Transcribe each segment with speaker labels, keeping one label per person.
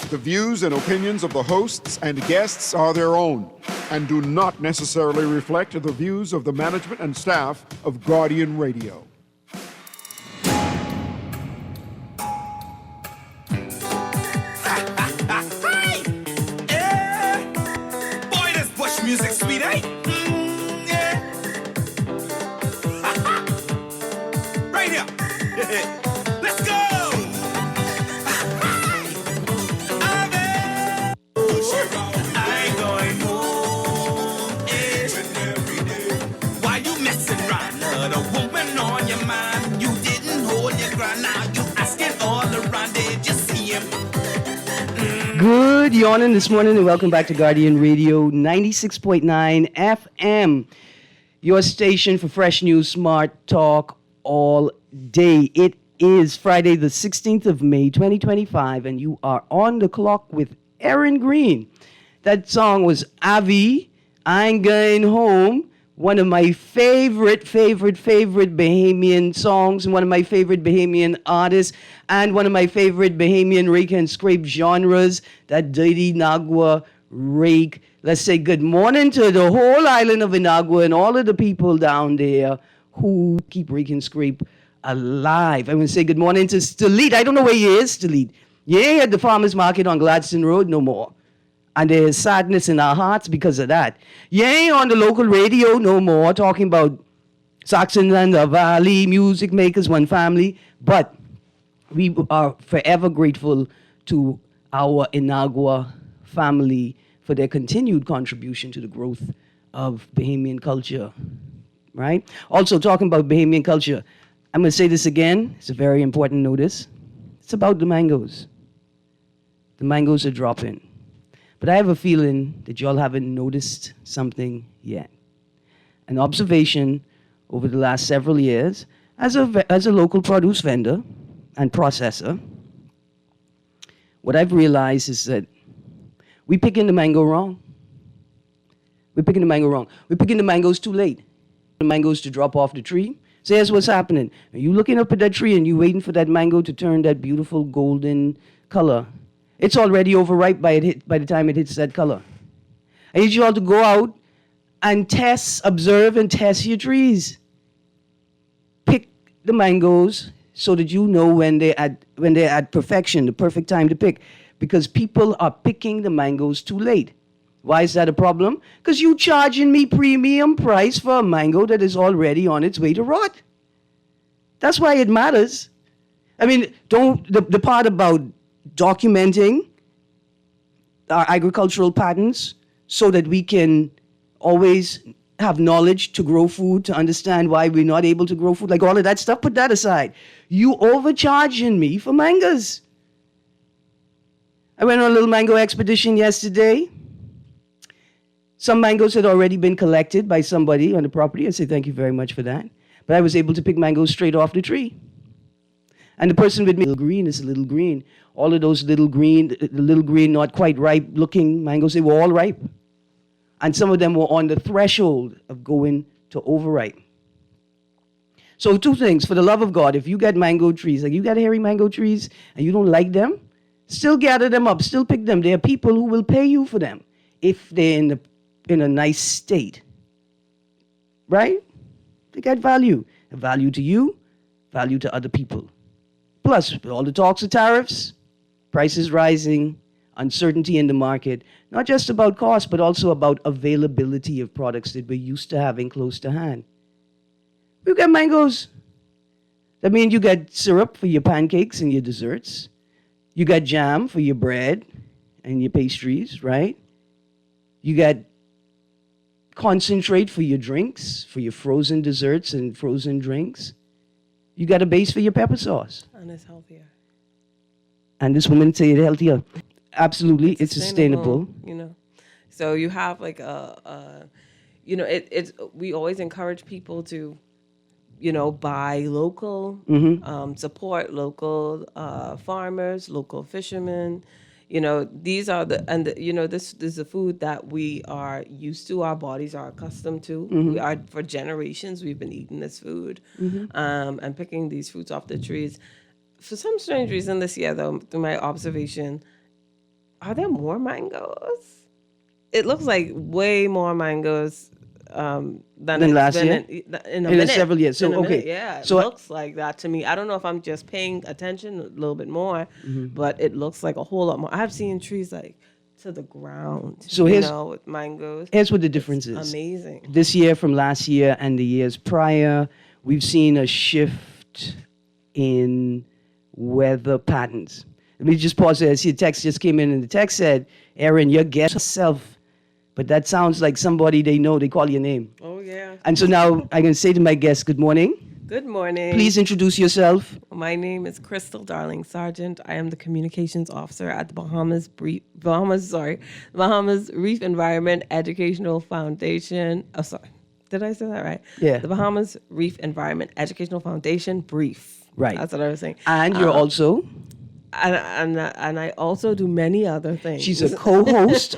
Speaker 1: The views and opinions of the hosts and guests are their own and do not necessarily reflect the views of the management and staff of Guardian Radio.
Speaker 2: Boy, this bush music sweet, eh? Yeah. Right here. Let's go. I ain't going home. Why you messing around? The woman on your mind. You didn't hold your ground. Now you asking all around. Did you see him?
Speaker 3: Good yawning this morning and welcome back to Guardian Radio 96.9 FM, your station for fresh news, smart talk all day. It is Friday the 16th of May 2025 and you are on the clock with Erin Greene. That song was Avi, I Ain't Going Home, one of my favorite Bahamian songs and one of my favorite Bahamian artists and one of my favorite Bahamian rake and scrape genres, that dirty Nagua rake. Let's say good morning to the whole island of Inagua and all of the people down there who keep rake and scrape alive. I want to say good morning to Stalit. I don't know where he is, Stalit. You ain't at the farmer's market on Gladstone Road no more. And there's sadness in our hearts because of that. You ain't on the local radio no more talking about Saxon and the Valley, music makers, one family. But we are forever grateful to our Inagua family for their continued contribution to the growth of Bahamian culture, right? Also, talking about Bahamian culture, I'm going to say this again. It's a very important notice. It's about the mangoes. The mangoes are dropping. But I have a feeling that y'all haven't noticed something yet. An observation over the last several years as a local produce vendor and processor, what I've realized is that we're picking the mango wrong. We're picking the mango wrong. We're picking the mangoes too late. The mangoes to drop off the tree. So here's what's happening. You looking up at that tree and you waiting for that mango to turn that beautiful golden color. It's already overripe by the time it hits that color. I need you all to go out and observe and test your trees. Pick the mangoes so that you know when they're at perfection, the perfect time to pick. Because people are picking the mangoes too late. Why is that a problem? Because you charging me premium price for a mango that is already on its way to rot. That's why it matters. I mean, the part about documenting our agricultural patterns so that we can always have knowledge to grow food, to understand why we're not able to grow food, like all of that stuff, put that aside. You overcharging me for mangoes. I went on a little mango expedition yesterday. Some mangoes had already been collected by somebody on the property. I say thank you very much for that. But I was able to pick mangoes straight off the tree. And the person with me, little green is a little green. All of those little green, not quite ripe looking mangoes, they were all ripe. And some of them were on the threshold of going to overripe. So two things, for the love of God, if you got mango trees, like you got hairy mango trees and you don't like them, still gather them up, still pick them. There are people who will pay you for them if they're in a nice state. Right? They got value. Value to you, value to other people. Plus, all the talks of tariffs, prices rising, uncertainty in the market, not just about cost, but also about availability of products that we're used to having close to hand. We've got mangoes. That means you got syrup for your pancakes and your desserts. You got jam for your bread and your pastries, right? You got concentrate for your drinks, for your frozen desserts and frozen drinks. You got a base for your pepper sauce.
Speaker 4: And it's healthier.
Speaker 3: And this woman say it's healthier. Absolutely, it's sustainable.
Speaker 4: You know, so you have like it's we always encourage people to, buy local, support local farmers, local fishermen. These are this is the food that we are used to, our bodies are accustomed to. We are, for generations, we've been eating this food and picking these fruits off the trees. For some strange reason this year, though, through my observation, are there more mangoes? It looks like way more mangoes than
Speaker 3: Than
Speaker 4: it's
Speaker 3: last
Speaker 4: been
Speaker 3: year?
Speaker 4: in a
Speaker 3: In
Speaker 4: minute.
Speaker 3: several years. So,
Speaker 4: In a minute,
Speaker 3: okay.
Speaker 4: yeah, it
Speaker 3: So-
Speaker 4: looks like that to me. I don't know if I'm just paying attention a little bit more, but it looks like a whole lot more. I've seen trees like to the ground,
Speaker 3: So
Speaker 4: you
Speaker 3: here's-
Speaker 4: know, with mangoes.
Speaker 3: Here's what the difference is.
Speaker 4: Amazing.
Speaker 3: This year from last year and the years prior, we've seen a shift in weather patterns. Let me just pause there. I see a text just came in, and the text said, Erin, your guest yourself, but that sounds like somebody they know. They call your name.
Speaker 4: Oh yeah.
Speaker 3: And so now I can say to my guest, good morning.
Speaker 4: Good morning.
Speaker 3: Please introduce yourself.
Speaker 4: My name is Crystal Darling Sargent. I am the communications officer at the Bahamas Reef Environment Educational Foundation. Oh, sorry. Did I say that right?
Speaker 3: Yeah.
Speaker 4: The Bahamas Reef Environment Educational Foundation Brief.
Speaker 3: Right.
Speaker 4: That's what I was saying.
Speaker 3: And you're also,
Speaker 4: And I also do many other things.
Speaker 3: she's a co-host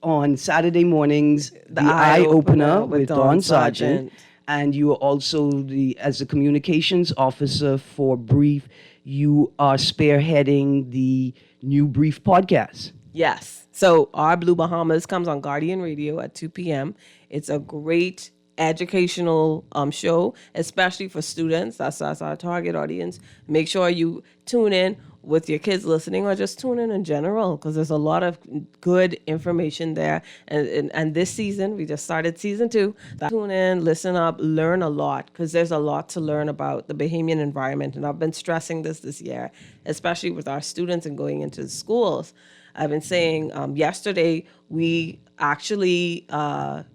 Speaker 3: on Saturday mornings, The Eye Opener with Dawn Sargent. And you are also as the communications officer for Brief, you are spearheading the new Brief podcast.
Speaker 4: Yes. So Our Blue Bahamas comes on Guardian Radio at 2 p.m. It's a great educational show, especially for students. That's our target audience. Make sure you tune in with your kids listening, or just tune in general, because there's a lot of good information there. And this season, we just started season 2. Tune in, listen up, learn a lot, because there's a lot to learn about the Bahamian environment. And I've been stressing this year, especially with our students and going into schools. I've been saying yesterday we actually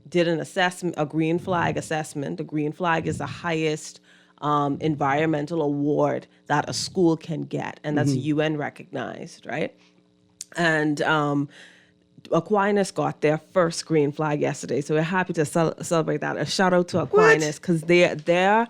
Speaker 4: did an assessment, a green flag assessment. The green flag is the highest environmental award that a school can get, and that's UN recognized, right? And Aquinas got their first green flag yesterday, so we're happy to celebrate that. A shout out to Aquinas, because their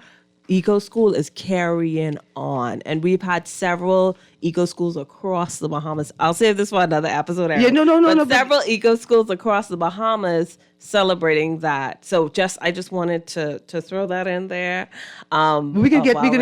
Speaker 4: eco school is carrying on, and we've had several eco schools across the Bahamas. I'll save this for another episode, Erin.
Speaker 3: Yeah, no.
Speaker 4: Several eco schools across the Bahamas celebrating that. So I just wanted to throw that in there.
Speaker 3: We're gonna get back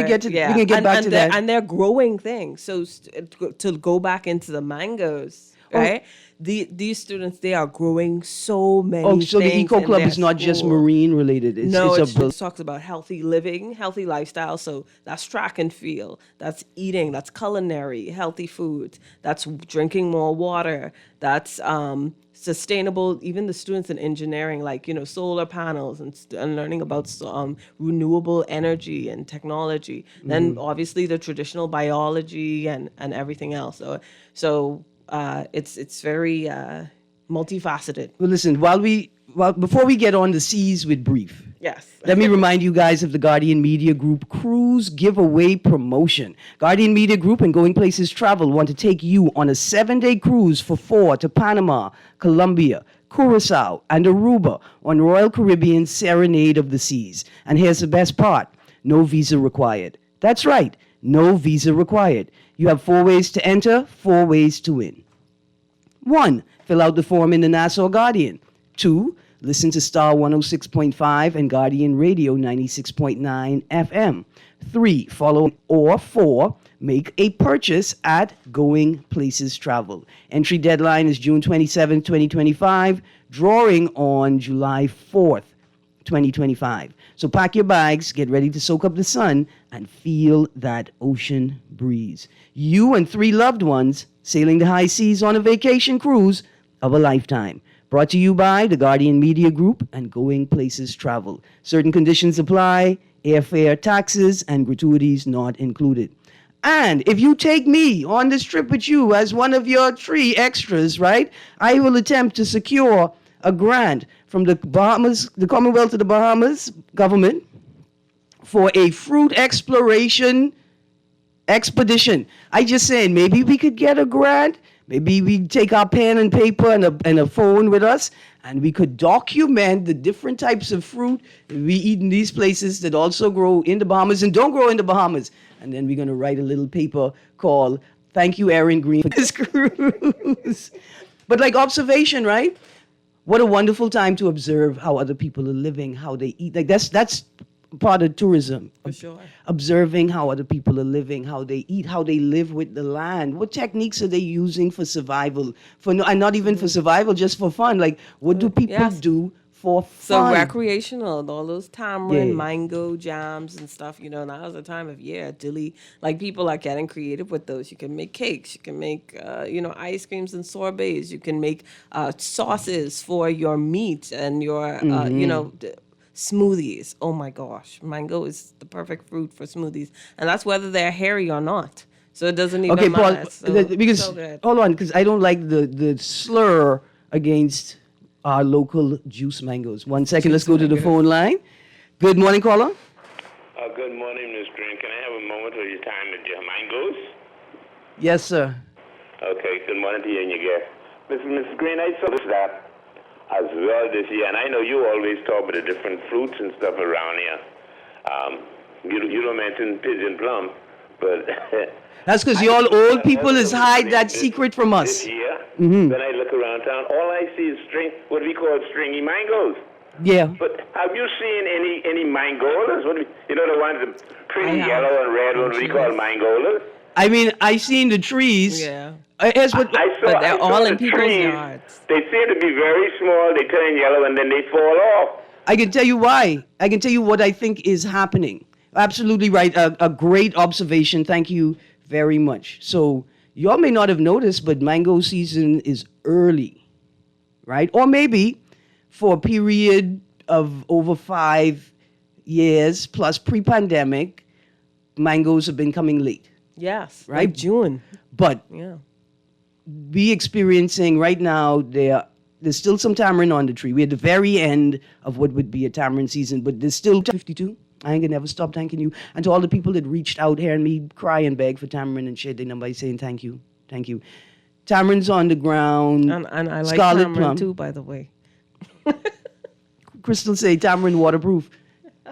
Speaker 3: to that.
Speaker 4: And they're growing things. So to go back into the mangoes, right? These students, they are growing so many things.
Speaker 3: So the Eco
Speaker 4: in
Speaker 3: Club
Speaker 4: their
Speaker 3: is not just
Speaker 4: school.
Speaker 3: marine related.
Speaker 4: It talks about healthy living, healthy lifestyle. So that's track and field, that's eating, that's culinary, healthy foods, that's drinking more water, that's sustainable. Even the students in engineering, like, you know, solar panels and learning about renewable energy and technology. Then obviously the traditional biology and everything else. So it's very multifaceted.
Speaker 3: Well, listen, before we get on the seas with Brief,
Speaker 4: Yes.
Speaker 3: let me remind you guys of the Guardian Media Group Cruise Giveaway Promotion. Guardian Media Group and Going Places Travel want to take you on a 7-day cruise for 4 to Panama, Colombia, Curacao, and Aruba on Royal Caribbean Serenade of the Seas. And here's the best part: no visa required. That's right, no visa required. You have 4 ways to enter, 4 ways to win. 1, fill out the form in the Nassau Guardian. 2, listen to Star 106.5 and Guardian Radio 96.9 FM. 3, follow, or 4, make a purchase at Going Places Travel. Entry deadline is June 27, 2025, drawing on July 4th, 2025. So pack your bags, get ready to soak up the sun, and feel that ocean breeze. You and 3 loved ones sailing the high seas on a vacation cruise of a lifetime. Brought to you by the Guardian Media Group and Going Places Travel. Certain conditions apply, airfare, taxes, and gratuities not included. And if you take me on this trip with you as one of your 3 extras, right, I will attempt to secure a grant from the Bahamas, the Commonwealth of the Bahamas government, for a fruit exploration expedition. I just saying, maybe we could get a grant. Maybe we take our pen and paper and a phone with us, and we could document the different types of fruit we eat in these places that also grow in the Bahamas and don't grow in the Bahamas. And then we're going to write a little paper called "Thank You, Erin Greene, for this cruise." But like observation, right? What a wonderful time to observe how other people are living, how they eat. Like that's part of tourism.
Speaker 4: For sure.
Speaker 3: Observing how other people are living, how they eat, how they live with the land. What techniques are they using for survival? And not even for survival, just for fun. Like, what do people
Speaker 4: Yes.
Speaker 3: do for
Speaker 4: So
Speaker 3: fun?
Speaker 4: recreational, all those tamarind,
Speaker 3: Yeah.
Speaker 4: mango jams and stuff. Now's the time of year. Dilly, like people are getting creative with those. You can make cakes. You can make, ice creams and sorbets. You can make sauces for your meat and your, smoothies. Oh my gosh, mango is the perfect fruit for smoothies, and that's whether they're hairy or not. So it doesn't even
Speaker 3: Okay, Paul,
Speaker 4: matter.
Speaker 3: because
Speaker 4: So good.
Speaker 3: hold on, because I don't like the slur against our local juice mangoes. 1 second, let's go to the phone line. Good morning, caller.
Speaker 5: Good morning, Ms. Green. Can I have a moment of your time with your mangoes?
Speaker 3: Yes, sir.
Speaker 5: Okay, good morning to you and your guest. Mrs. Green, I saw that as well this year, and I know you always talk about the different fruits and stuff around here. You don't mention pigeon plum, but...
Speaker 3: That's because you all old people is hide that secret from
Speaker 5: This
Speaker 3: us.
Speaker 5: year, when I look around town, all I see is what we call stringy mangoes.
Speaker 3: Yeah.
Speaker 5: But have you seen any mangolas? The ones, the pretty
Speaker 4: I have.
Speaker 5: yellow and red ones we call mangolas?
Speaker 3: I mean, I seen the trees.
Speaker 4: Yeah.
Speaker 3: Here's what,
Speaker 4: But they're all in
Speaker 5: the
Speaker 4: people's
Speaker 5: trees.
Speaker 4: yards.
Speaker 5: They seem to be very small. They turn yellow and then they fall off.
Speaker 3: I can tell you why. I can tell you what I think is happening. Absolutely right. A great observation. Thank you very much. So y'all may not have noticed, but mango season is early, right? Or maybe for a period of over 5 years plus pre-pandemic, mangoes have been coming late.
Speaker 4: Yes.
Speaker 3: Right?
Speaker 4: Like June.
Speaker 3: But
Speaker 4: Yeah.
Speaker 3: we experiencing right now, there's still some tamarind on the tree. We're at the very end of what would be a tamarind season, but there's still 52. I ain't gonna never stop thanking you. And to all the people that reached out here and me cry and beg for tamarind and shit, they number saying thank you. Thank you. Tamarind's on the ground.
Speaker 4: And I like
Speaker 3: Scarlet
Speaker 4: tamarind
Speaker 3: plum.
Speaker 4: too, by the way.
Speaker 3: Crystal say tamarind waterproof.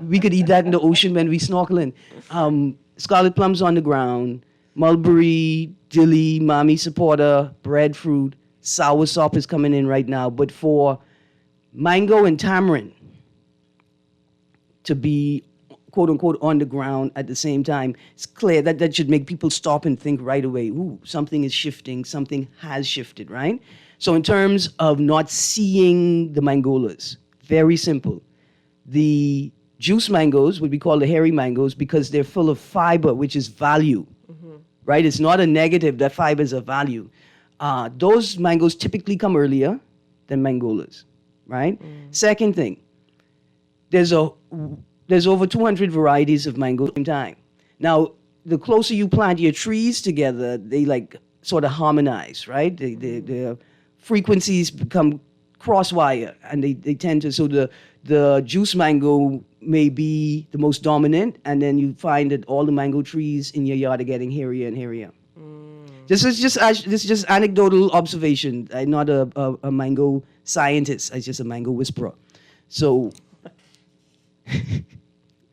Speaker 3: We could eat that in the ocean when we snorkeling. Scarlet plums on the ground. Mulberry, dilly, mommy supporter, breadfruit, soursop is coming in right now. But for mango and tamarind to be quote unquote on the ground at the same time, it's clear that should make people stop and think right away. Ooh, something is shifting, something has shifted, right? So in terms of not seeing the mangolas, very simple. The juice mangoes, what we call the hairy mangoes, because they're full of fiber, which is value, right? It's not a negative, that fiber is a value. Those mangoes typically come earlier than mangolas, right? Second thing, there's over 200 varieties of mango at the same time. Now, the closer you plant your trees together, they like sort of harmonize, right? Their frequencies become crosswire, and they tend to, so the juice mango may be the most dominant, and then you find that all the mango trees in your yard are getting hairier and hairier. This is just anecdotal observation. I'm not a mango scientist. I'm just a mango whisperer. So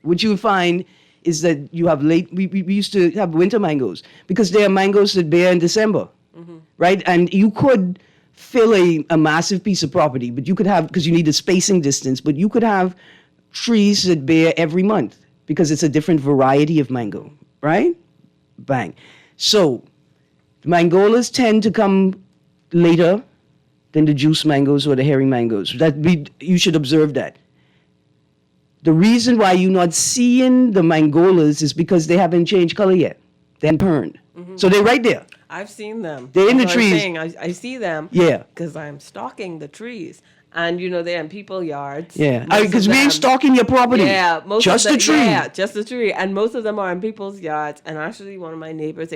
Speaker 3: what you find is that you have we used to have winter mangoes because they are mangoes that bear in December, right? And you could fill a massive piece of property, but you could have, because you need a spacing distance, but you could have trees that bear every month because it's a different variety of mango, right? Bang. So mangolas tend to come later than the juice mangoes or the hairy mangoes. You should observe that. The reason why you're not seeing the mangolas is because they haven't changed color yet. They haven't turned. So they're right there.
Speaker 4: I've seen them.
Speaker 3: They're in the
Speaker 4: That's what I'm
Speaker 3: trees.
Speaker 4: saying. I see them.
Speaker 3: Yeah.
Speaker 4: Because I'm stalking the trees. And, they're in people's yards.
Speaker 3: Yeah.
Speaker 4: Most of
Speaker 3: Because we ain't
Speaker 4: them-
Speaker 3: stalking your property.
Speaker 4: Yeah,
Speaker 3: Just the tree.
Speaker 4: Yeah, just the tree, and most of them are in people's yards. And actually, one of my neighbors,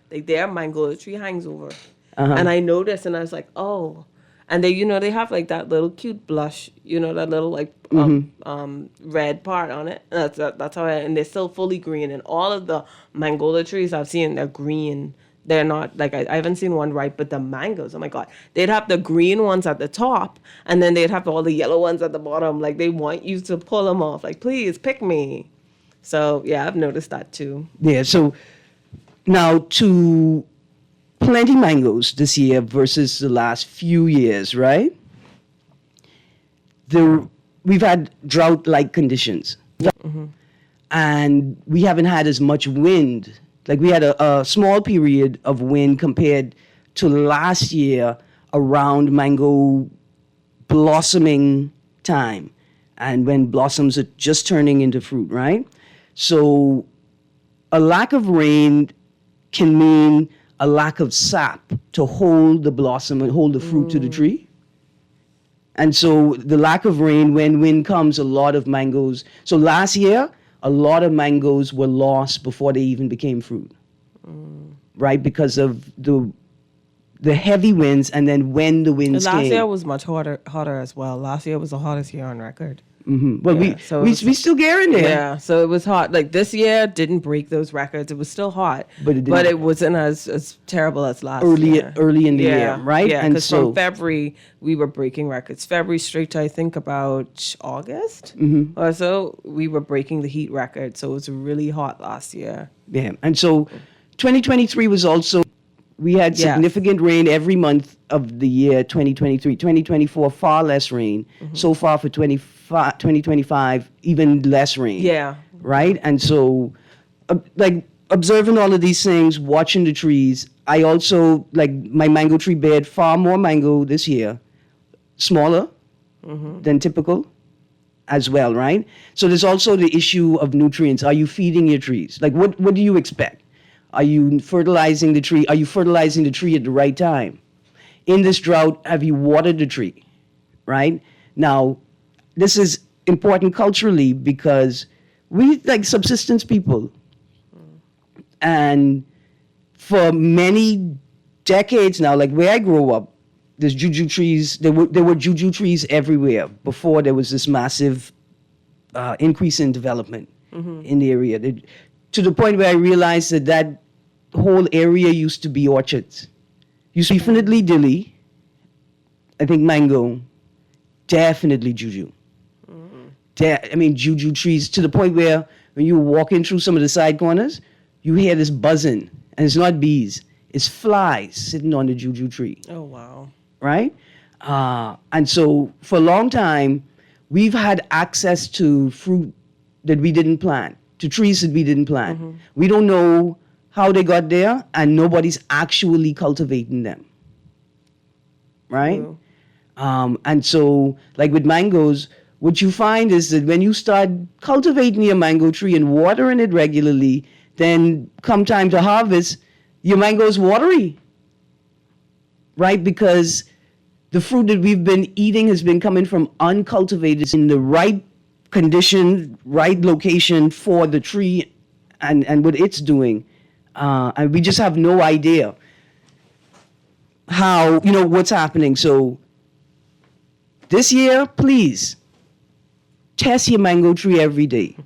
Speaker 4: their mango tree hangs over, and I noticed, and I was like, oh, and they have like that little cute blush, that little like red part on it. That's how, and they're still fully green. And all of the mangola trees I've seen, they're green. They're not like I haven't seen one ripe, but the mangoes, oh my God, they'd have the green ones at the top, and then they'd have all the yellow ones at the bottom. Like they want you to pull them off. Like, please pick me. So yeah, I've noticed that too.
Speaker 3: Yeah. So now to plenty mangoes this year versus the last few years, right? We've had drought-like conditions. and we haven't had as much wind. Like we had a small period of wind compared to last year around mango blossoming time, and when blossoms are just turning into fruit, right? So a lack of rain can mean a lack of sap to hold the blossom and hold the fruit to the tree. And so the lack of rain, when wind comes, a lot of mangoes. So last year, a lot of mangoes were lost before they even became fruit, right? Because of the heavy winds, and then when the winds
Speaker 4: And last
Speaker 3: came.
Speaker 4: year was much hotter as well. Last year was the hottest year on record.
Speaker 3: Well,
Speaker 4: Yeah, so
Speaker 3: we
Speaker 4: it was-
Speaker 3: still get in there.
Speaker 4: Yeah, so it was hot. Like this year didn't break those records. It was still hot,
Speaker 3: But it didn't-
Speaker 4: it wasn't as terrible as last
Speaker 3: Early-
Speaker 4: year.
Speaker 3: early in the year, right?
Speaker 4: Yeah,
Speaker 3: And
Speaker 4: because
Speaker 3: so-
Speaker 4: from February we were breaking records. February straight to I think about August or so, we were breaking the heat record. So it was really hot last year.
Speaker 3: Yeah. And so 2023 was also, we had
Speaker 4: Yes.
Speaker 3: significant rain every month of the year 2023. 2024, far less rain. So far for 2025, even less rain.
Speaker 4: Yeah.
Speaker 3: Right? And so, like, observing all of these things, watching the trees, I also, like, my mango tree bared far more mango this year, smaller than typical as well, right? So there's also the issue of nutrients. Are you feeding your trees? Like, what do you expect? Are you fertilizing the tree? Are you fertilizing the tree at the right time? In this drought, have you watered the tree? Right? Now, this is important culturally because we like subsistence people. And for many decades now, like where I grew up, there's juju trees. There were juju trees everywhere before there was this massive increase in development in the area. To the point where I realized that whole area used to be orchards. Used to be definitely dilly, I think mango, definitely juju. Juju trees, to the point where when you walk in through some of the side corners, you hear this buzzing, and it's not bees, it's flies sitting on the juju tree,
Speaker 4: Oh wow.
Speaker 3: right? And so for a long time, we've had access to fruit that we didn't plant, to trees that we didn't plant. We don't know how they got there, and nobody's actually cultivating them, right?
Speaker 4: True.
Speaker 3: And so, like with mangoes, what you find is that when you start cultivating your mango tree and watering it regularly, then come time to harvest, your mango's watery, right? Because the fruit that we've been eating has been coming from uncultivated, in the right condition, right location for the tree and what it's doing. And we just have no idea how, what's happening. So this year, please, test your mango tree every day.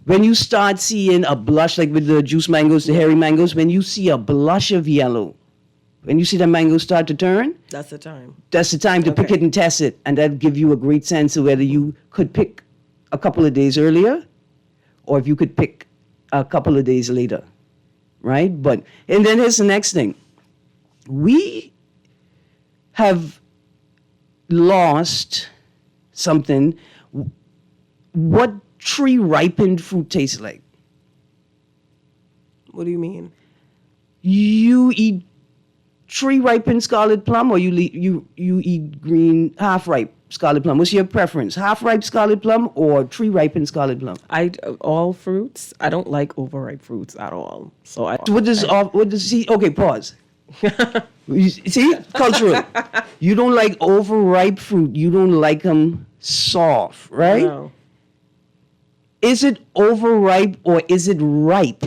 Speaker 3: When you start seeing a blush, like with the juice mangoes, the hairy mangoes, when you see a blush of yellow, when you see the mango start to turn,
Speaker 4: That's the time.
Speaker 3: that's the time to pick
Speaker 4: Okay.
Speaker 3: it and test it. And that'll give you a great sense of whether you could pick a couple of days earlier or if you could pick a couple of days later, right? And then here's the next thing. We have lost something. What tree ripened fruit tastes like.
Speaker 4: What do you mean?
Speaker 3: You eat tree ripened scarlet plum, or you eat green half ripe scarlet plum. What's your preference? Half ripe scarlet plum or tree ripened scarlet plum?
Speaker 4: All fruits. I don't like overripe fruits at all. So
Speaker 3: Okay, pause. You see, cultural. You don't like overripe fruit. You don't like them soft, right?
Speaker 4: No.
Speaker 3: Is it overripe or is it ripe?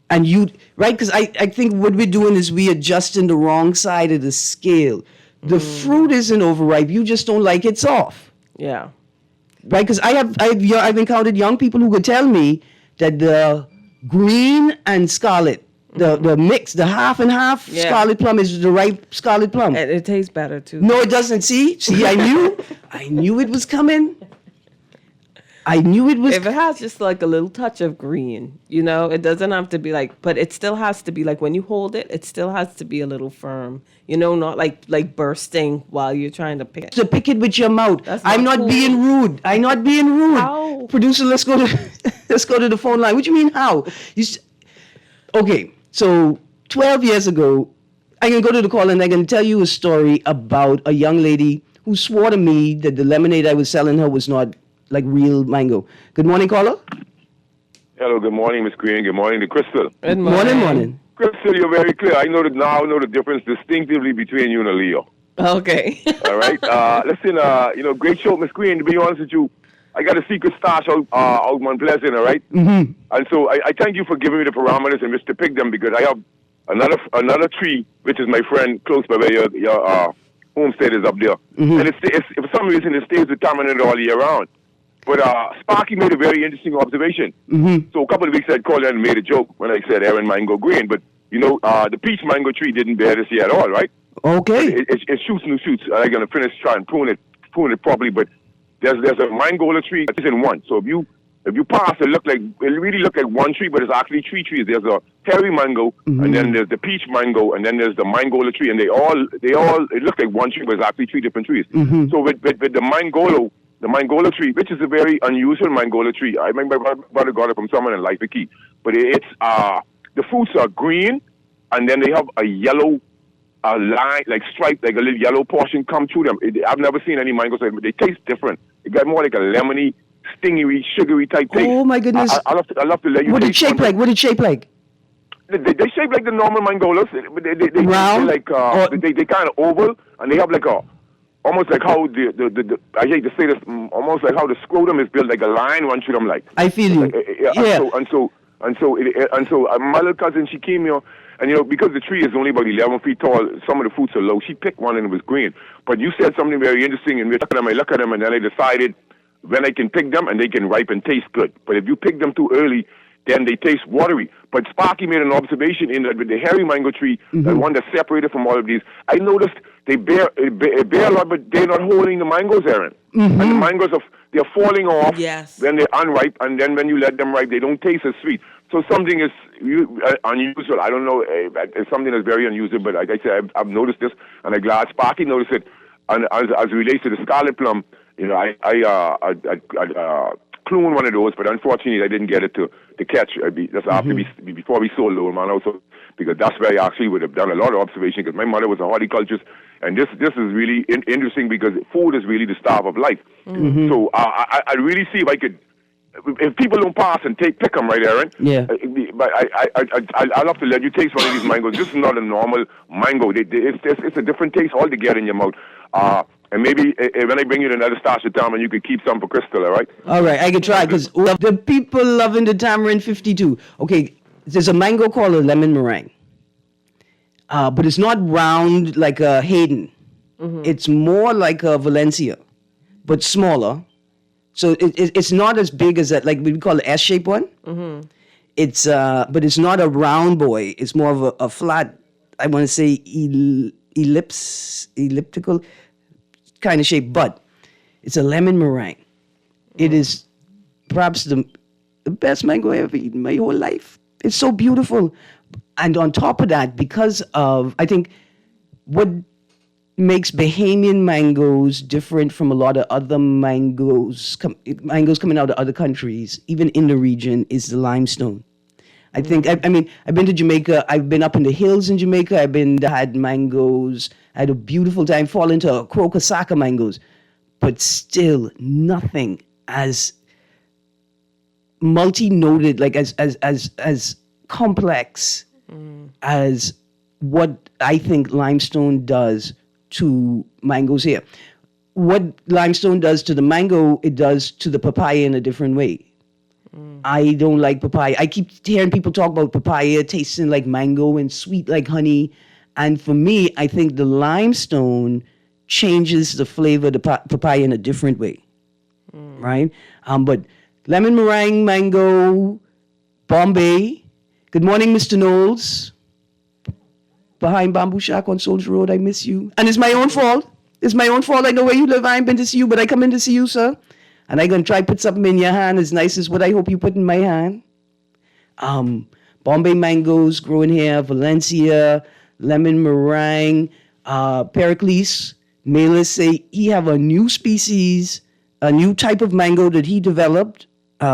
Speaker 3: And right? Because I think what we're doing is we adjusting the wrong side of the scale. The fruit isn't overripe. You just don't like it soft,
Speaker 4: Yeah.
Speaker 3: right? Because I've encountered young people who could tell me that the green and scarlet, the mix, the half and half
Speaker 4: Yeah.
Speaker 3: scarlet plum is the ripe scarlet plum.
Speaker 4: And it tastes better too.
Speaker 3: No, it doesn't. See, I knew it was coming. I knew it was.
Speaker 4: If it has just like a little touch of green, it doesn't have to be like, but it still has to be like when you hold it, it still has to be a little firm, not like bursting while you're trying to pick it.
Speaker 3: To pick it with your mouth.
Speaker 4: That's
Speaker 3: I'm
Speaker 4: not
Speaker 3: not
Speaker 4: cool.
Speaker 3: being rude. I'm not being rude.
Speaker 4: Ow.
Speaker 3: Producer, let's go to Let's go to the phone line. What do you mean how? Okay, so 12 years ago, I can go to the call and I can tell you a story about a young lady who swore to me that the lemonade I was selling her was not like real mango. Good morning, caller.
Speaker 6: Hello, good morning, Miss Greene. Good morning to Crystal.
Speaker 4: Good
Speaker 3: Morning.
Speaker 6: Crystal, you're very clear. I know the difference distinctively between you and a Leo.
Speaker 4: Okay.
Speaker 6: All right. Listen, great show, Miss Greene. To be honest with you, I got a secret stash out Mount Pleasant, all right? Mm-hmm. And so I thank you for giving me the parameters and which to pick them because I have another tree, which is my friend close by where your homestead is up there. Mm-hmm. And it's for some reason it stays determined all year round. But Sparky made a very interesting observation. Mm-hmm. So a couple of weeks I'd called and made a joke when I said Erin mango green. But, the peach mango tree didn't bear this year at all, right?
Speaker 3: Okay.
Speaker 6: It shoots new shoots. I'm going to finish trying to prune it properly. But there's a mangola tree that's in one. So if you pass, it really look like one tree, but it's actually three trees. There's a hairy mango, mm-hmm. and then there's the peach mango, and then there's the mangola tree, and they all it looks like one tree, but it's actually three different trees. Mm-hmm. So with the mangola tree, which is a very unusual mangola tree. I remember my brother got it from someone in Laifiki. But it's the fruits are green, and then they have a yellow line, like stripe, like a little yellow portion come through them. I've never seen any mangoes, but they taste different. It got more like a lemony, stingy, sugary type taste.
Speaker 3: Oh my goodness!
Speaker 6: I love to let you.
Speaker 3: What did it shape like? What did it shape like?
Speaker 6: They shape like the normal mangolas, but they
Speaker 3: round.
Speaker 6: They kind of oval, and they have like almost like how the I hate to say this, almost like how the scrotum is built, like a line run through them. Like
Speaker 3: I feel you.
Speaker 6: Yeah. And so my little cousin, she came here, and because the tree is only about 11 feet tall, some of the fruits are low. She picked one and it was green. But you said something very interesting, and I look at them, and then I decided when I can pick them and they can ripe and taste good. But if you pick them too early, then they taste watery. But Sparky made an observation in that with the hairy mango tree, mm-hmm. the one that's separated from all of these, I noticed they bear a lot, but they're not holding the mangoes, Erin. Mm-hmm. And the mangoes they're falling off.
Speaker 4: Yes.
Speaker 6: Then they're unripe, and then when you let them ripe, they don't taste as sweet. So something is unusual. I don't know. It's something that's very unusual, but like I said, I've noticed this, and I'm glad Sparky noticed it. And as it relates to the scarlet plum, I cloned one of those, but unfortunately I didn't get it to catch. Just after before we sold Old Man also, because that's where I actually would have done a lot of observation. Because my mother was a horticulturist, and this is really interesting because food is really the starve of life. Mm-hmm. So I really see if I could. If people don't pass and pick them, right, Erin?
Speaker 3: Yeah.
Speaker 6: But I'd love to let you taste one of these mangoes. This is not a normal mango. It's a different taste altogether in your mouth. And maybe when I bring you to another stash of tamarind, you could keep some for Crystal, all right?
Speaker 3: All right, I can try, because the people loving the tamarind 52. Okay, there's a mango called a lemon meringue. But it's not round like a Hayden. Mm-hmm. It's more like a Valencia, but smaller. So it's not as big as that, like we call the S-shaped one. Mm-hmm. But it's not a round boy. It's more of a flat, I want to say elliptical kind of shape, but it's a lemon meringue. It is perhaps the best mango I ever eaten in my whole life. It's so beautiful. And on top of that, because of, I think, what makes Bahamian mangoes different from a lot of other mangoes coming out of other countries, even in the region, is the limestone. I think, I mean, I've been to Jamaica. I've been up in the hills in Jamaica. Had mangoes. I had a beautiful time falling into Crocosaka mangoes. But still, nothing as multi-noted, like as complex as what I think limestone does to mangoes here. What limestone does to the mango, it does to the papaya in a different way. I don't like papaya. I keep hearing people talk about papaya tasting like mango and sweet like honey. And for me, I think the limestone changes the flavor of the papaya in a different way. Right? But lemon meringue, mango, Bombay. Good morning, Mr. Knowles. Behind Bamboo Shack on Soldier Road, I miss you. And it's my own fault. It's my own fault. I know where you live. I ain't been to see you, but I come in to see you, sir. And I'm going to try to put something in your hand as nice as what I hope you put in my hand. Bombay mangoes growing here, Valencia, lemon meringue, Pericles, Melis say he have a new species, a new type of mango that he developed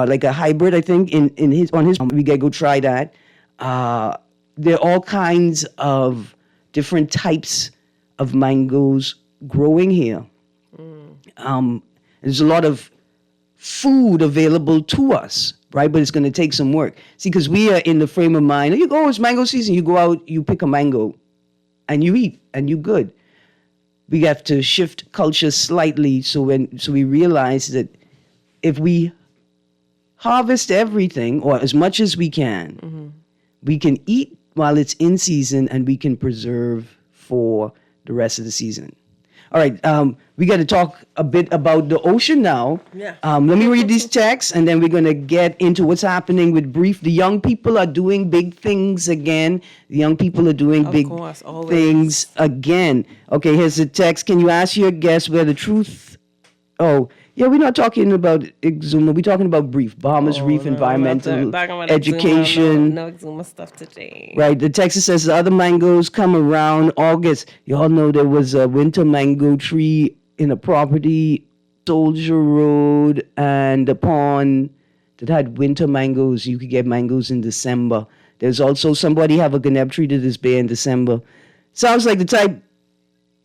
Speaker 3: like a hybrid, I think, in his on his. We gotta go try that. There are all kinds of different types of mangoes growing here. There's a lot of food available to us, right? But it's going to take some work. See, because we are in the frame of mind, you go, it's mango season. You go out, you pick a mango, and you eat, and you good. We have to shift culture slightly so we realize that if we harvest everything, or as much as we can, we can eat while it's in season, and we can preserve for the rest of the season. All right, we got to talk a bit about the ocean now.
Speaker 4: Yeah.
Speaker 3: Let me read these texts, and then we're going to get into what's happening with Brief. The young people are doing big things again. The young people are doing big things again. Okay, here's the text. Can you ask your guests where the truth... Oh, yeah, we're not talking about Exuma. We're talking about Brief, Bahamas Reef Environmental Education.
Speaker 4: No Exuma stuff today.
Speaker 3: Right, the text says the other mangoes come around August. You all know there was a winter mango tree in a property, Soldier Road, and a pond that had winter mangoes. You could get mangoes in December. There's also somebody have a ganeb tree that is bare in December. Sounds like the type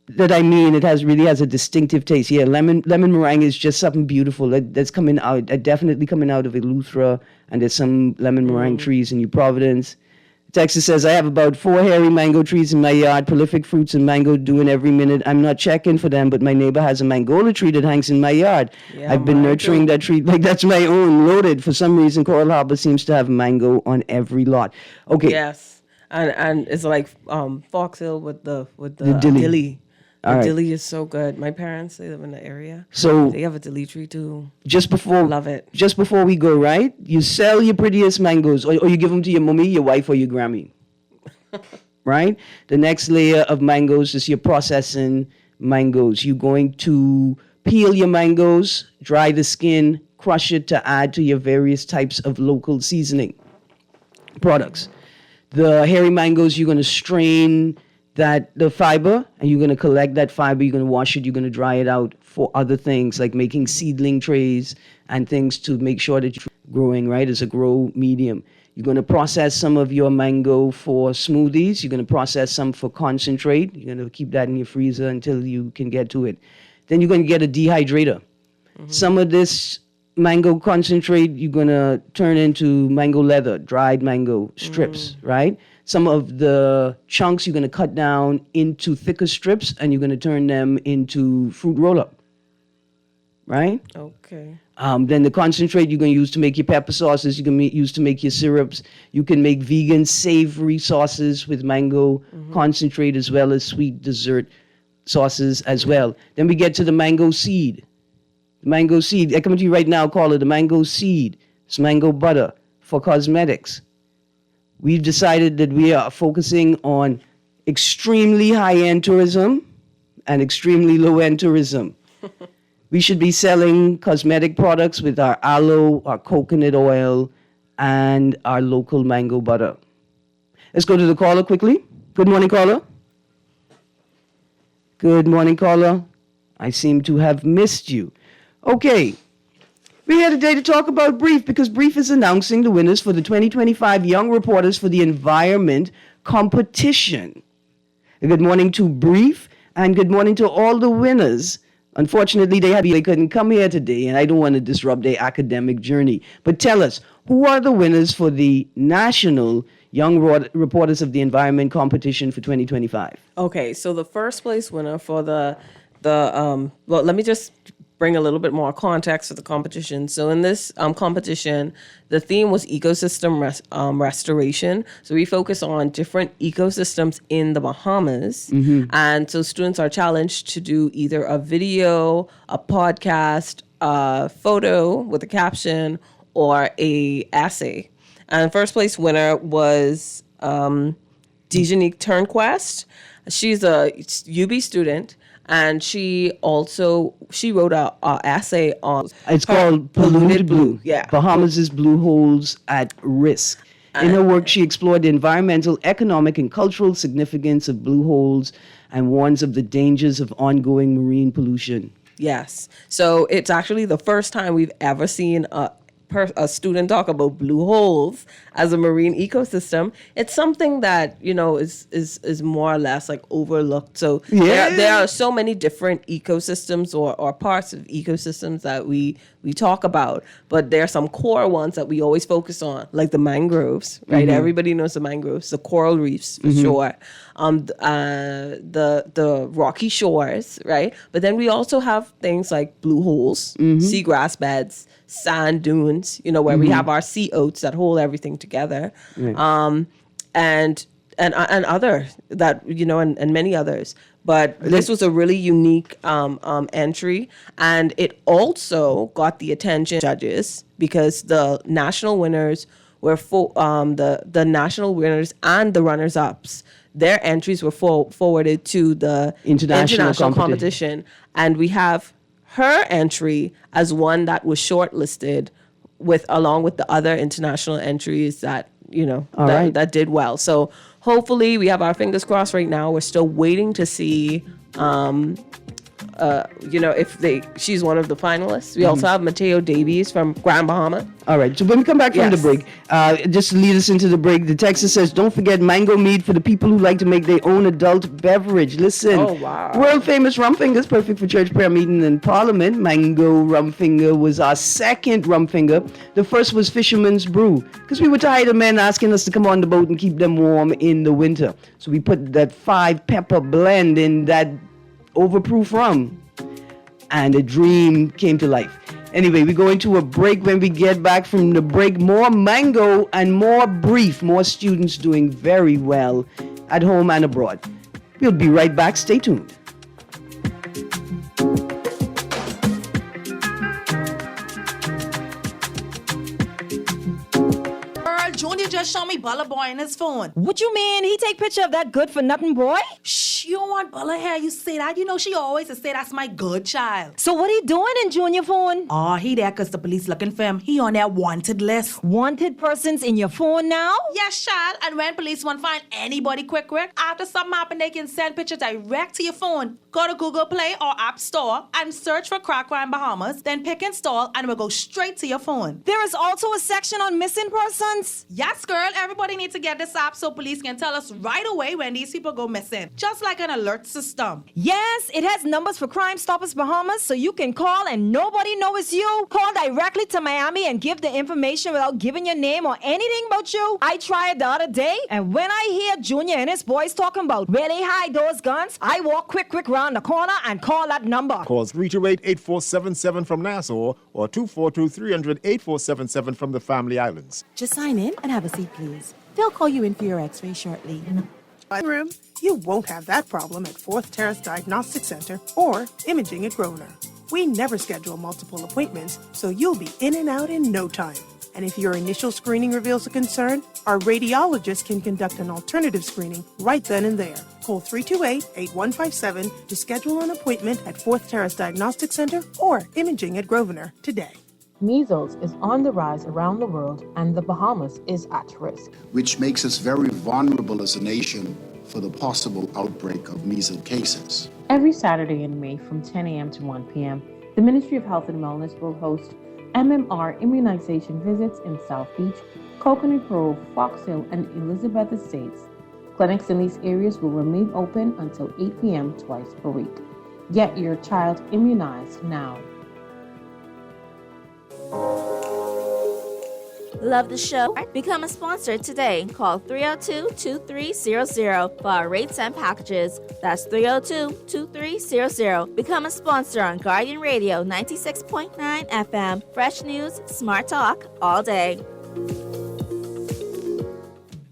Speaker 3: that I mean, it really has a distinctive taste. Yeah, lemon meringue is just something beautiful that's coming out, definitely coming out of Eleuthera, and there's some lemon meringue trees in New Providence. Texas says, I have about 4 hairy mango trees in my yard, prolific fruits and mango doing every minute. I'm not checking for them, but my neighbor has a mangola tree that hangs in my yard. Yeah, I've been nurturing that tree like that's my own, loaded. For some reason, Coral Harbor seems to have mango on every lot. Okay.
Speaker 4: Yes, and it's like Fox Hill with the dilly. The dilly is so good. My parents, they live in the area.
Speaker 3: So
Speaker 4: they have a dilly tree too.
Speaker 3: Love it. Just before we go, right? You sell your prettiest mangoes, or you give them to your mommy, your wife, or your Grammy. Right? The next layer of mangoes is your processing mangoes. You're going to peel your mangoes, dry the skin, crush it to add to your various types of local seasoning products. The hairy mangoes, you're going to strain the fiber, and you're going to collect that fiber, you're going to wash it, you're going to dry it out for other things like making seedling trays and things to make sure that you're growing, right, as a grow medium. You're going to process some of your mango for smoothies. You're going to process some for concentrate. You're going to keep that in your freezer until you can get to it. Then you're going to get a dehydrator. Some of this mango concentrate you're going to turn into mango leather, dried mango strips, right? Some of the chunks you're going to cut down into thicker strips, and you're going to turn them into fruit roll-up, right?
Speaker 4: Okay.
Speaker 3: Then the concentrate you're going to use to make your pepper sauces, you can use to make your syrups. You can make vegan savory sauces with mango concentrate, as well as sweet dessert sauces as well. Then we get to the mango seed. The mango seed, I come to you right now, call it the mango seed. It's mango butter for cosmetics. We've decided that we are focusing on extremely high-end tourism and extremely low-end tourism. We should be selling cosmetic products with our aloe, our coconut oil, and our local mango butter. Let's go to the caller quickly. Good morning, caller. Good morning, caller. I seem to have missed you. Okay. We're here today to talk about Brief, because Brief is announcing the winners for the 2025 Young Reporters for the Environment competition. Good morning to Brief, and good morning to all the winners. Unfortunately, they couldn't come here today, and I don't want to disrupt their academic journey. But tell us, who are the winners for the National Young Reporters of the Environment competition for 2025?
Speaker 4: Okay, so the first place winner for well, let me just bring a little bit more context to the competition. So in this competition, the theme was ecosystem restoration. So we focus on different ecosystems in the Bahamas. And so students are challenged to do either a video, a podcast, a photo with a caption, or a essay. And first place winner was Dejanique Turnquest. She's a UB student. And she wrote a essay on...
Speaker 3: It's called Polluted Blue.
Speaker 4: Yeah.
Speaker 3: Bahamas' Blue Holes at Risk. In her work, she explored the environmental, economic, and cultural significance of blue holes and warns of the dangers of ongoing marine pollution.
Speaker 4: Yes. So it's actually the first time we've ever seen a a student talk about blue holes as a marine ecosystem, it's something that, you know, is more or less like overlooked. So there are so many different ecosystems or parts of ecosystems that we talk about, but there are some core ones that we always focus on, like the mangroves, right? Everybody knows the mangroves, the coral reefs for sure, the rocky shores, right? But then we also have things like blue holes, seagrass beds, sand dunes, you know, where we have our sea oats that hold everything together, and other that, you know, and many others. But this was a really unique entry, and it also got the attention of judges because the national winners were the national winners and the runners-ups. Their entries were forwarded to the international competition, and we have her entry as one that was shortlisted along with the other international entries that, you know, that did well. So hopefully we have our fingers crossed right now. We're still waiting to see, you know, if she's one of the finalists. We also have Mateo Davies from Grand Bahama.
Speaker 3: All right. So when we come back from the break, just to lead us into the break, the text says, don't forget mango mead for the people who like to make their own adult beverage. Listen, world famous rum fingers, perfect for church prayer meeting and parliament. Mango rum finger was our second rum finger. The first was Fisherman's Brew, because we were tired of men asking us to come on the boat and keep them warm in the winter. So we put that 5-pepper blend in that overproof rum, and a dream came to life. Anyway, we go into a break. When we get back from the break, more mango and more brief, more students doing very well at home and abroad. We'll be right back. Stay tuned.
Speaker 7: Junior just showed me Bella Boy in his phone.
Speaker 8: What you mean? He take picture of that good-for-nothing boy?
Speaker 7: Shh, you don't want Bella here. You say that. You know she always say that's my good child.
Speaker 8: So what he doing in Junior phone?
Speaker 7: Oh, he there because the police looking for him. He on their wanted list.
Speaker 8: Wanted persons in your phone now?
Speaker 7: Yes, child. And when police want to find anybody quick, after something happen, they can send pictures direct to your phone. Go to Google Play or App Store and search for Crack Crime Bahamas. Then pick install and it will go straight to your phone.
Speaker 8: There is also a section on missing persons.
Speaker 7: Yes, girl. Everybody needs to get this app so police can tell us right away when these people go missing. Just like an alert system.
Speaker 8: Yes, it has numbers for Crime Stoppers Bahamas, so you can call and nobody knows it's you. Call directly to Miami and give the information without giving your name or anything about you. I tried the other day, and when I hear Junior and his boys talking about where they hide those guns, I walk quick round the corner and call that number.
Speaker 9: Call 328-8477 from Nassau or 242-300-8477 from the Family Islands.
Speaker 10: Just sign in and have a seat, please. They'll call you in for your x-ray shortly.
Speaker 11: Room, you won't have that problem at 4th Terrace Diagnostic Center or Imaging at Grosvenor. We never schedule multiple appointments, so you'll be in and out in no time. And if your initial screening reveals a concern, our radiologist can conduct an alternative screening right then and there. Call 328-8157 to schedule an appointment at 4th Terrace Diagnostic Center or Imaging at Grosvenor today.
Speaker 12: Measles is on the rise around the world, and the Bahamas is at risk,
Speaker 13: which makes us very vulnerable as a nation for the possible outbreak of measles cases.
Speaker 12: Every Saturday in May from 10 a.m. to 1 p.m., the Ministry of Health and Wellness will host MMR immunization visits in South Beach, Coconut Grove, Fox Hill, and Elizabeth Estates. Clinics in these areas will remain open until 8 p.m. twice per week. Get your child immunized now.
Speaker 14: Love the show? Become a sponsor today. Call 302-2300 for our rates and packages. That's 302-2300. Become a sponsor on Guardian Radio 96.9 FM. Fresh news, smart talk, all day.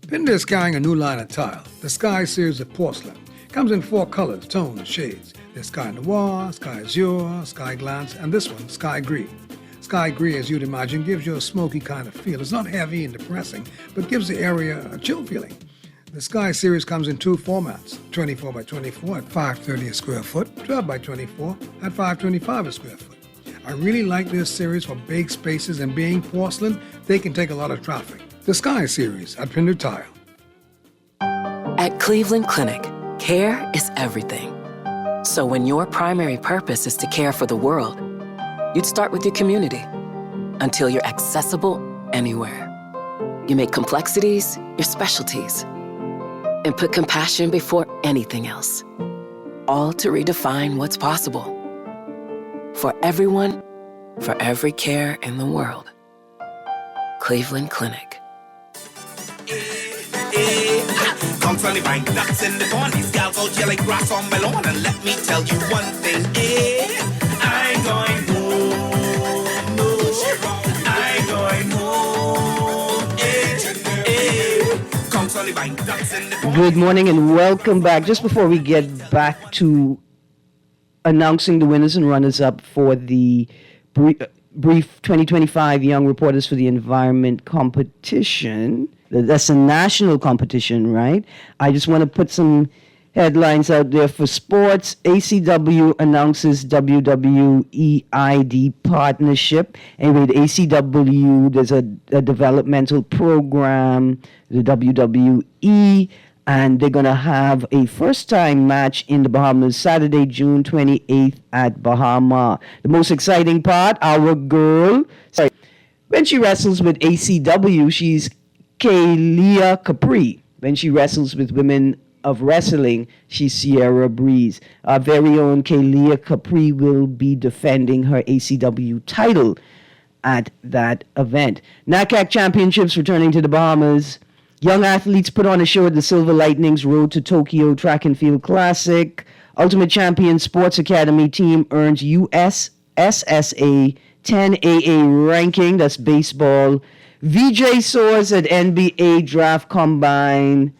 Speaker 15: Pinder is carrying a new line of tile, the Sky series of porcelain. Comes in 4 colors, tones, and shades. There's Sky Noir, Sky Azure, Sky Glance, and this one, Sky Green. Sky Green, as you'd imagine, gives you a smoky kind of feel. It's not heavy and depressing, but gives the area a chill feeling. The Sky series comes in 2 formats, 24 by 24 at $5.30 a square foot, 12 by 24 at $5.25 a square foot. I really like this series for big spaces, and being porcelain, they can take a lot of traffic. The Sky series at Pinder Tile.
Speaker 16: At Cleveland Clinic, care is everything. So when your primary purpose is to care for the world, you'd start with your community. until you're accessible anywhere. You make complexities your specialties and put compassion before anything else, all to redefine what's possible. For everyone, for every care in the world. Cleveland Clinic.
Speaker 2: Come from the bank, ducks in the pond. These gals out here like grass on my lawn. And let me tell you one thing, I ain't going home, no, I ain't going home, Comes from the bank, ducks in the pond.
Speaker 3: Good morning and welcome back. Just before we get back to announcing the winners and runners-up for the brief 2025 Young Reporters for the Environment competition. That's a national competition, right? I just want to put some headlines out there for sports. ACW announces WWEID partnership. Anyway, the ACW, there's a developmental program, the WWE, and they're going to have a first-time match in the Bahamas Saturday, June 28th at Bahama. The most exciting part, our girl, when she wrestles with ACW, she's Kalia Capri. When she wrestles with Women of Wrestling, she's Sierra Breeze. Our very own Kalia Capri will be defending her ACW title at that event. NACAC Championships returning to the Bahamas. Young athletes put on a show at the Silver Lightning's Road to Tokyo Track and Field Classic. Ultimate Champion Sports Academy team earns US SSA 10AA ranking. That's baseball. VJ soars at NBA Draft Combine.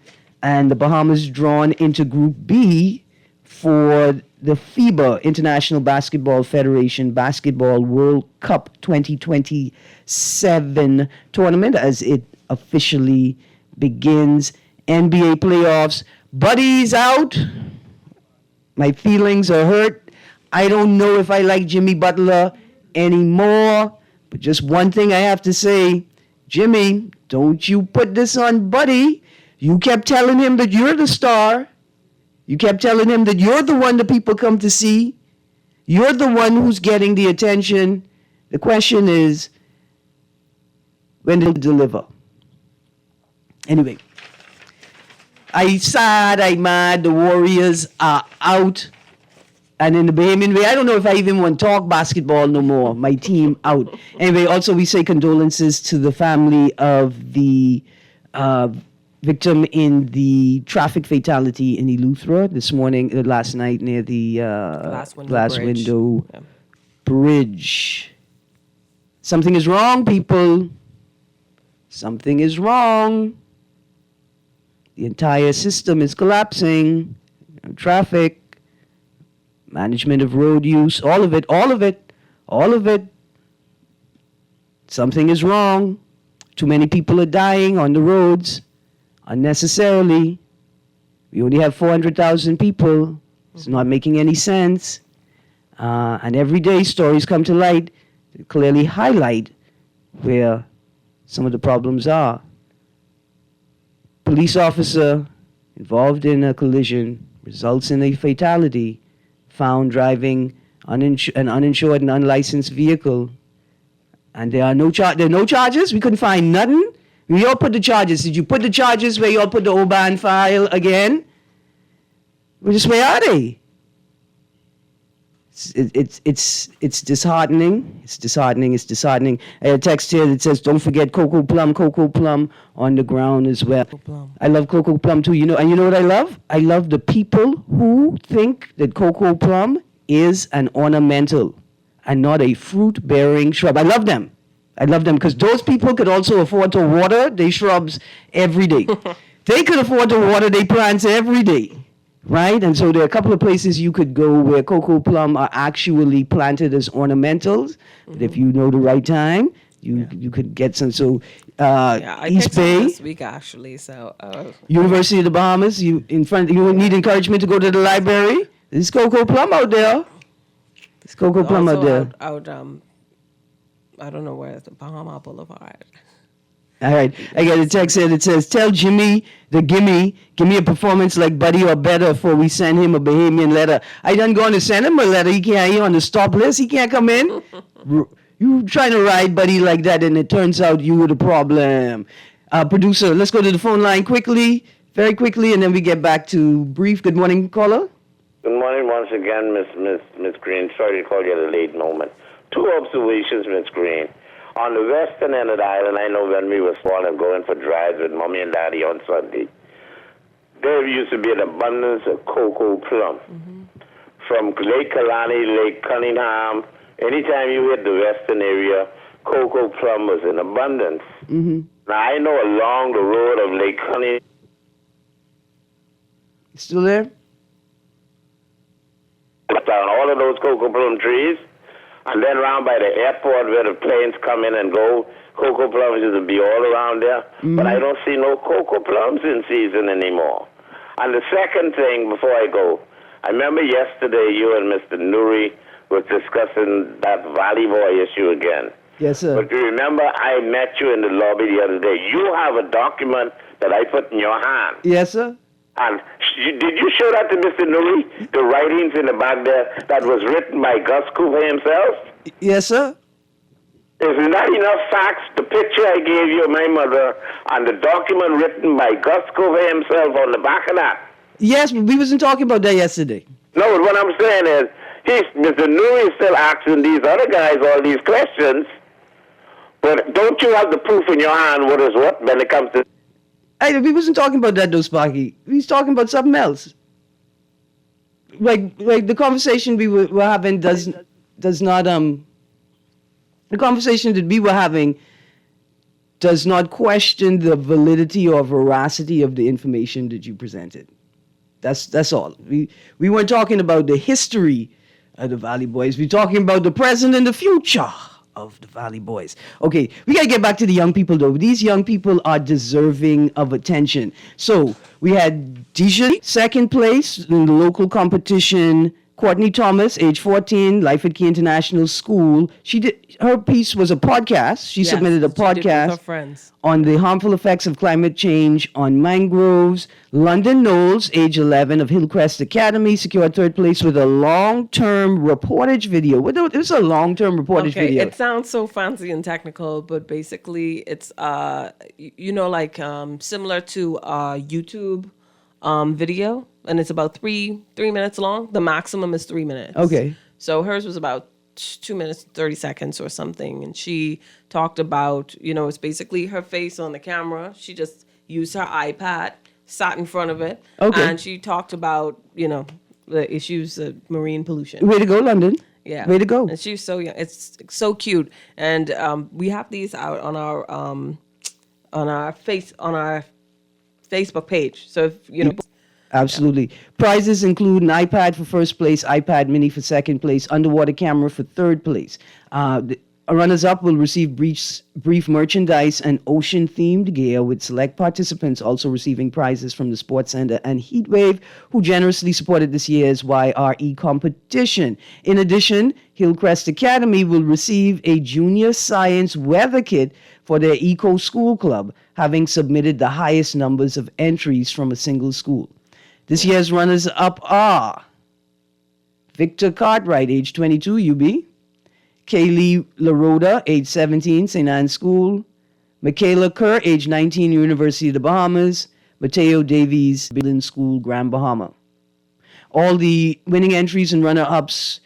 Speaker 3: And the Bahamas drawn into Group B for the FIBA, International Basketball Federation Basketball World Cup 2027 tournament as it officially begins. NBA playoffs. Buddy's out. My feelings are hurt. I don't know if I like Jimmy Butler anymore. But just one thing I have to say, Jimmy, don't you put this on Buddy. You kept telling him that you're the star. You kept telling him that you're the one that people come to see. You're the one who's getting the attention. The question is, when did it deliver? Anyway, I sad, I mad, the Warriors are out. And in the Bahamian way, I don't know if I even want to talk basketball no more. My team out. Anyway, also we say condolences to the family of the victim in the traffic fatality in Eleuthera last night near the glass window bridge. Something is wrong, people. Something is wrong. The entire system is collapsing. Traffic, management of road use, all of it. Something is wrong. Too many people are dying on the roads unnecessarily. We only have 400,000 people. It's not making any sense. And every day stories come to light that clearly highlight where some of the problems are. Police officer involved in a collision results in a fatality, found driving an uninsured and unlicensed vehicle. And there are no charges. We couldn't find nothing. We all put the charges. Did you put the charges where you all put the OBAN file again? Where are they? It's disheartening. It's disheartening. I had a text here that says, don't forget Cocoa Plum on the ground as well. I love Cocoa Plum too. And you know what I love? I love the people who think that Cocoa Plum is an ornamental and not a fruit-bearing shrub. I love them because those people could also afford to water their shrubs every day. They could afford to water their plants every day. Right? And so there are a couple of places you could go where cocoa plum are actually planted as ornamentals. Mm-hmm. But if you know the right time, you could get some. So
Speaker 4: I
Speaker 3: East Bay
Speaker 4: this week actually. So
Speaker 3: University of the Bahamas, you need encouragement to go to the library. There's cocoa plum out there.
Speaker 4: Out I don't know where, the Bahama Boulevard.
Speaker 3: All right. I got a text here that says, tell Jimmy the gimme a performance like Buddy or better before we send him a Bahamian letter. I done going to send him a letter. He on the stop list. He can't come in. You trying to ride buddy like that, and it turns out you were the problem. Producer, let's go to the phone line quickly, very quickly, and then we get back to brief. Good morning, caller.
Speaker 5: Good morning once again, Miss Greene. Sorry to call you at a late moment. 2 observations, Miss Greene. On the western end of the island, I know when we were small and going for drives with Mommy and Daddy on Sunday, there used to be an abundance of cocoa plum. From Lake Kalani, Lake Cunningham, anytime you hit the western area, cocoa plum was in abundance. Now, I know along the road of Lake Cunningham.
Speaker 3: Still there?
Speaker 5: Down all of those cocoa plum trees, and then around by the airport where the planes come in and go, cocoa plums used to be all around there. But I don't see no cocoa plums in season anymore. And the second thing, before I go, I remember yesterday you and Mr. Nuri was discussing that Valley Boy issue again.
Speaker 3: Yes, sir.
Speaker 5: But you remember I met you in the lobby the other day. You have a document that I put in your hand.
Speaker 3: Yes, sir.
Speaker 5: And did you show that to Mr. Nuri, the writings in the back there that was written by Gus Cooper himself?
Speaker 3: Yes, sir.
Speaker 5: Is not enough facts? The picture I gave you of my mother and the document written by Gus Cooper himself on the back of that.
Speaker 3: Yes, but we wasn't talking about that yesterday.
Speaker 5: No, but what I'm saying is, Mr. Nuri is still asking these other guys all these questions, but don't you have the proof in your hand what is what when it comes to...
Speaker 3: Hey, we wasn't talking about that though, Sparky. We was talking about something else. Like the conversation we were having does not the conversation that we were having does not question the validity or veracity of the information that you presented. That's all. We weren't talking about the history of the Valley Boys. We're talking about the present and the future of the Valley Boys. Okay, we gotta get back to the young people though. These young people are deserving of attention. So we had Deja, second place in the local competition. Courtney Thomas, age 14, Life at Key International School. Her piece was a podcast. She submitted a podcast
Speaker 4: with her friends
Speaker 3: on the harmful effects of climate change on mangroves. London Knowles, age 11, of Hillcrest Academy, secured third place with a long-term reportage video. It was a long-term reportage video.
Speaker 4: It sounds so fancy and technical, but basically it's similar to YouTube video, and it's about three minutes long. The maximum is 3 minutes.
Speaker 3: Okay.
Speaker 4: So hers was about 2 minutes, 30 seconds or something. And she talked about, it's basically her face on the camera. She just used her iPad, sat in front of it.
Speaker 3: Okay.
Speaker 4: And she talked about, the issues of marine pollution.
Speaker 3: Way to go, London.
Speaker 4: Yeah.
Speaker 3: Way to go.
Speaker 4: And she's so young. It's so cute. And we have these out on our Facebook page. So if
Speaker 3: Absolutely. Prizes include an iPad for first place, iPad mini for second place, underwater camera for third place. The runners-up will receive brief merchandise and ocean-themed gear, with select participants also receiving prizes from the Sports Center and Heatwave, who generously supported this year's YRE competition. In addition, Hillcrest Academy will receive a junior science weather kit for their Eco School Club, having submitted the highest numbers of entries from a single school. This year's runners-up are Victor Cartwright, age 22, UB. Kaylee LaRoda, age 17, St. Anne's School. Michaela Kerr, age 19, University of the Bahamas. Mateo Davies, Billin School, Grand Bahama. All the winning entries and runner-ups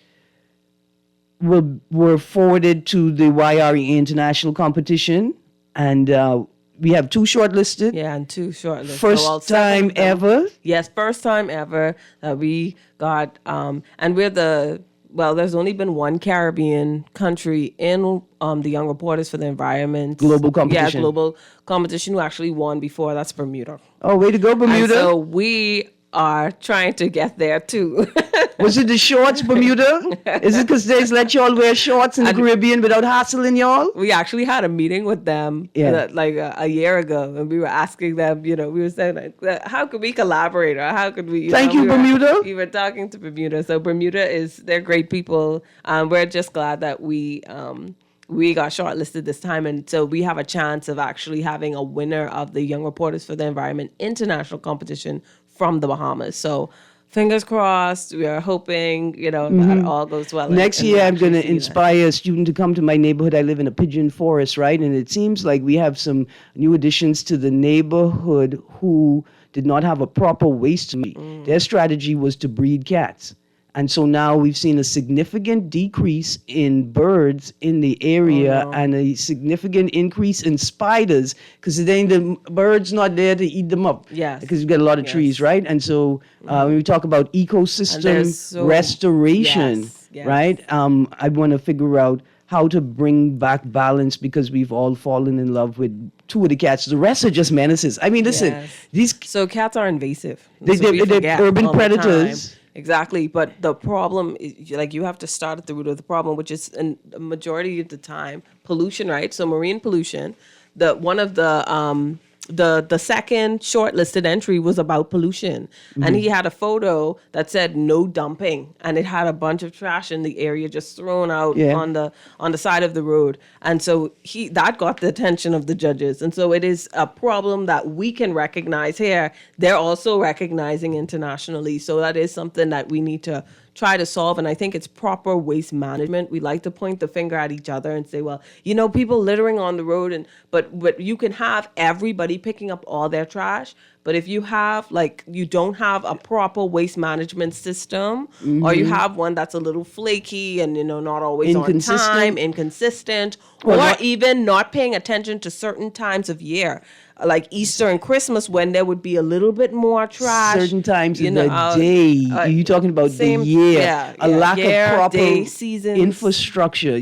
Speaker 3: were forwarded to the YRE International competition, and we have 2 shortlisted.
Speaker 4: Yeah, and 2 shortlisted.
Speaker 3: First time ever?
Speaker 4: Yes, first time ever that we got, and we're there's only been one Caribbean country in the Young Reporters for the Environment.
Speaker 3: Global competition.
Speaker 4: Yeah, global competition who actually won before. That's Bermuda.
Speaker 3: Oh, way to go, Bermuda.
Speaker 4: And so we are trying to get there too.
Speaker 3: Was it the shorts, Bermuda? Is it because they let y'all wear shorts in the Caribbean without hassling y'all?
Speaker 4: We actually had a meeting with them a year ago, and we were asking them, we were saying, how could we collaborate, or how could we...
Speaker 3: Thank you, Bermuda.
Speaker 4: We were talking to Bermuda. So Bermuda they're great people. We're just glad that we got shortlisted this time, and so we have a chance of actually having a winner of the Young Reporters for the Environment International competition from the Bahamas. So fingers crossed. We are hoping, that all goes well.
Speaker 3: Next year, I'm going to inspire a student to come to my neighborhood. I live in a pigeon forest, right? And it seems like we have some new additions to the neighborhood who did not have a proper waste to me. Their strategy was to breed cats. And so now we've seen a significant decrease in birds in the area and a significant increase in spiders because the birds not there to eat them up.
Speaker 4: Yes.
Speaker 3: Because we've got a lot of trees, right? And so when we talk about ecosystem restoration, right? I want to figure out how to bring back balance because we've all fallen in love with two of the cats. The rest are just menaces. I mean, listen,
Speaker 4: So cats are invasive.
Speaker 3: They're urban predators.
Speaker 4: Exactly, but the problem is, you have to start at the root of the problem, which is, in the majority of the time, pollution, right? So marine pollution. One of the second shortlisted entry was about pollution, and he had a photo that said no dumping, and it had a bunch of trash in the area just thrown out on the side of the road, and so that got the attention of the judges, and so it is a problem that we can recognize here. They're also recognizing internationally, so that is something that we need to try to solve. And I think it's proper waste management. We like to point the finger at each other and say, well, people littering on the road, but you can have everybody picking up all their trash. But if you have, you don't have a proper waste management system, or you have one that's a little flaky and, not always on time, inconsistent, or even not paying attention to certain times of year, like Easter and Christmas, when there would be a little bit more trash.
Speaker 3: Certain times of the day. You're talking about the year. A lack of proper infrastructure.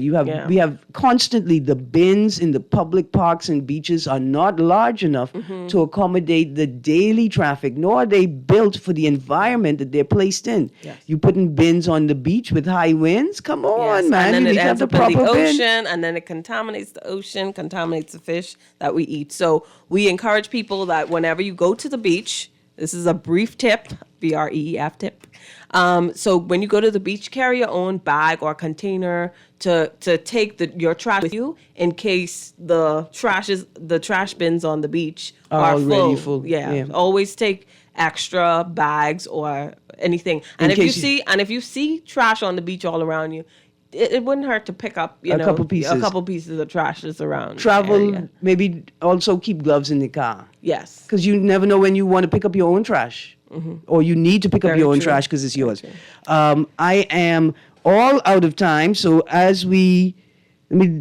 Speaker 3: We have constantly the bins in the public parks and beaches are not large enough to accommodate the daily traffic, nor are they built for the environment that they're placed in.
Speaker 4: Yes.
Speaker 3: You putting bins on the beach with high winds? Come on, man.
Speaker 4: And then
Speaker 3: you
Speaker 4: it
Speaker 3: need to have
Speaker 4: ends
Speaker 3: the
Speaker 4: up in
Speaker 3: proper
Speaker 4: the
Speaker 3: bin.
Speaker 4: ocean, and then it contaminates the ocean, contaminates the fish that we eat. So we encourage people that whenever you go to the beach, this is a brief tip, BREEF tip. So when you go to the beach, carry your own bag or container to take your trash with you in case the trash bins on the beach are
Speaker 3: already
Speaker 4: full.
Speaker 3: full.
Speaker 4: Yeah. Always take extra bags or anything. And if you see trash on the beach all around you, it wouldn't hurt to pick up,
Speaker 3: a couple pieces
Speaker 4: of trash that's around.
Speaker 3: Travel, maybe also keep gloves in the car.
Speaker 4: Yes.
Speaker 3: Because you never know when you want to pick up your own trash. Or you need to pick up your own trash because it's yours. I am all out of time, so let me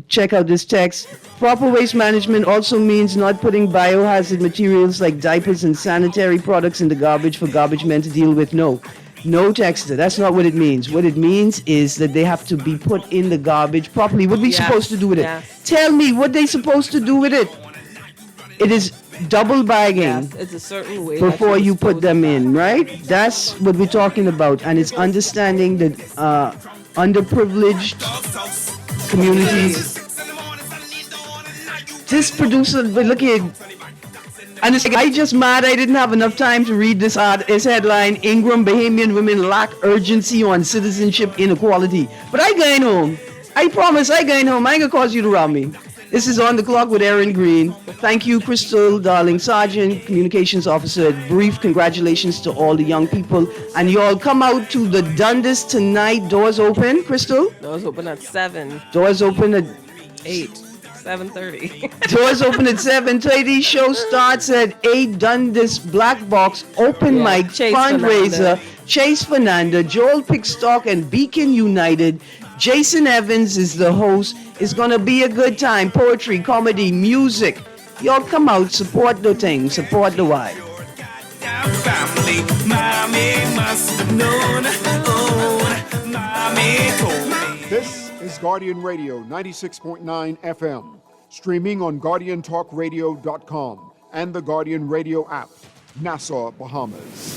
Speaker 3: check out this text. Proper waste management also means not putting biohazard materials like diapers and sanitary products in the garbage for garbage men to deal with. No, Texter, that's not what it means. What it means is that they have to be put in the garbage properly. What are we supposed to do with it? Tell me what they're supposed to do with it. It is double bagging.
Speaker 4: Yes, it's a certain way
Speaker 3: before you put them in, right? That's what we're talking about. And it's understanding that underprivileged communities. This producer, but look at, and it's like, I just mad I didn't have enough time to read this headline. Ingram Bahamian women lack urgency on citizenship inequality. But I going home. I promise I going home. I ain't gonna cause you to rob me. This is On the Clock with Erin Greene. Thank you, Crystal Darling Sargent, Communications Officer at Brief. Congratulations to all the young people. And you all come out to the Dundas tonight. Doors open, Crystal?
Speaker 4: Doors open at 7.
Speaker 3: Doors open at
Speaker 4: 8. 7:30.
Speaker 3: Doors open at 7:30. Show starts at 8. Dundas Black Box Open Mic Fundraiser. Chase Fernanda, Joel Pickstock, and Beacon United. Jason Evans is the host. It's gonna be a good time. Poetry, comedy, music. Y'all come out, support the thing, support the vibe.
Speaker 2: Family, mommy must have known. Oh, mommy told me.
Speaker 1: This is Guardian Radio 96.9 FM, streaming on GuardianTalkRadio.com and the Guardian Radio app, Nassau, Bahamas.